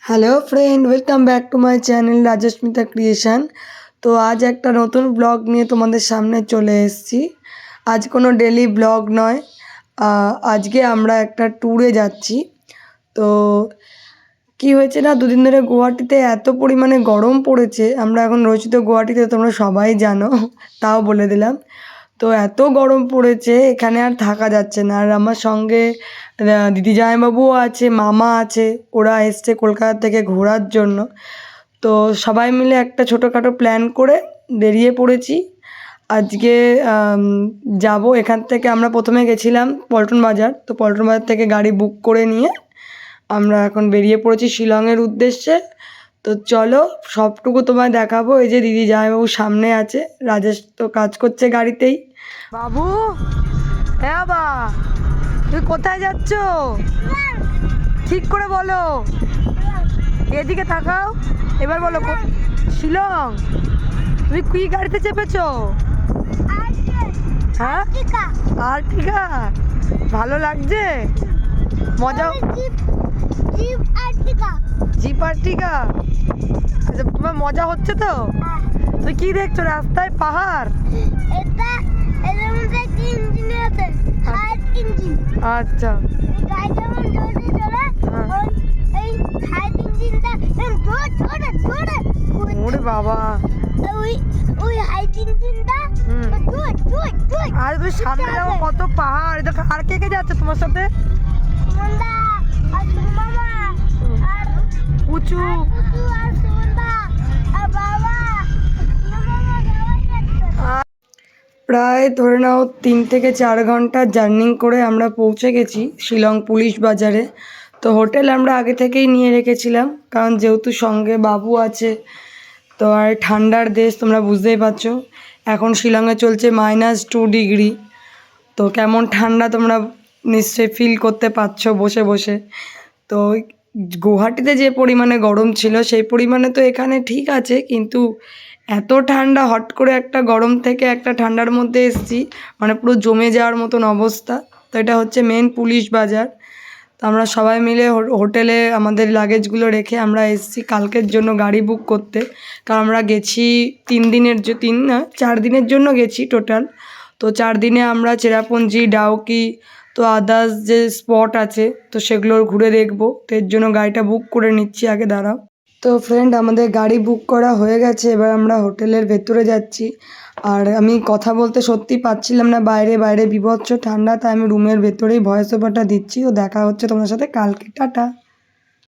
Hello friend, welcome back to my channel Rajsmita creation. তো আজ একটা নতুন ব্লগ নিয়ে তোমাদের সামনে চলে এসেছি। আজ কোনো ডেলি ব্লগ নয়, আজকে আমরা একটা ট্যুরে যাচ্ছি। তো কি হয়েছে না, দুদিন ধরে গুয়াহাটিতে এত পরিমাণে গরম পড়েছে। আমরা এখন রয়েছি তো গুয়াহাটিতে, তোমরা সবাই জানো, তাও বলে দিলাম। তো এত গরম পড়েছে এখানে আর থাকা যাচ্ছে না। আর আমার সঙ্গে দিদি জামাইবাবুও আছে, মামা আছে, ওরা এসছে কলকাতা থেকে ঘোরার জন্য। তো সবাই মিলে একটা ছোটোখাটো প্ল্যান করে বেরিয়ে পড়েছি আজকে। যাব এখান থেকে, আমরা প্রথমে গেছিলাম পল্টন বাজার। তো পল্টন বাজার থেকে গাড়ি বুক করে নিয়ে আমরা এখন বেরিয়ে পড়েছি শিলংয়ের উদ্দেশ্যে। তো চলো সবটুকু তোমায় দেখাবো। এই যে দিদি জামাইবাবু সামনে আছে, রাজেশ তো কাজ করছে গাড়িতেই। বাবু, হ্যাঁ বা, তুই কোথায় যাচ্ছ ঠিক করে বলো, এদিকে তাকাও, এবার বলো। শিলং? তুমি কি গাড়িতে চেপেছো? হ্যাঁ, আর্টিকা। ভালো লাগছে? মজা? Jeep Ertiga. আচ্ছা, তোমার মজা হচ্ছে তো? তুই কি দেখছো রাস্তায়? পাহাড়? আচ্ছা, ওরে বাবা, আর তুমি সামনে যাবো, কত পাহাড়। দেখো আর কে কে যাচ্ছে তোমার সাথে? উঁচু। প্রায় ধরে নাও 3 থেকে 4 ঘন্টা জার্নি করে আমরা পৌঁছে গেছি শিলং পুলিশ বাজারে। তো হোটেল আমরা আগে থেকেই নিয়ে রেখেছিলাম, কারণ যেহেতু সঙ্গে বাবু আছে। তো আর ঠান্ডার দেশ, তোমরা বুঝতেই পারছো, এখন শিলংয়ে চলছে -2 ডিগ্রি। তো কেমন ঠান্ডা তোমরা নিশ্চয়ই ফিল করতে পারছো বসে বসে। তো গুয়াহাটিতে যে পরিমাণে গরম ছিল সেই পরিমাণে তো এখানে ঠিক আছে, কিন্তু এত ঠান্ডা, হট করে একটা গরম থেকে একটা ঠান্ডার মধ্যে এসেছি, মানে পুরো জমে যাওয়ার মতন অবস্থা। তো এটা হচ্ছে মেন পুলিশ বাজার। তো আমরা সবাই মিলে হোটেলে আমাদের লাগেজগুলো রেখে আমরা এসেছি কালকের জন্য গাড়ি বুক করতে। কারণ আমরা গেছি 4 দিনের জন্য গেছি টোটাল। তো 4 দিনে আমরা চেরাপুঞ্জি, ডাউকি, তো আদার্স যে স্পট আছে তো সেগুলো ঘুরে দেখবো। তো এর জন্য গাড়িটা বুক করে নিচ্ছি আগে, দাঁড়াও। তো ফ্রেন্ড, আমাদের গাড়ি বুক করা হয়ে গেছে, এবার আমরা হোটেলের ভেতরে যাচ্ছি। আর আমি কথা বলতে সত্যি পাচ্ছিলাম না, বাইরে বাইরে বিভৎস ঠান্ডা, তাই আমি রুমের ভেতরেই ভয়েস ওভারটা দিচ্ছি। ও দেখা হচ্ছে তোমার সাথে কালকে, টাটা।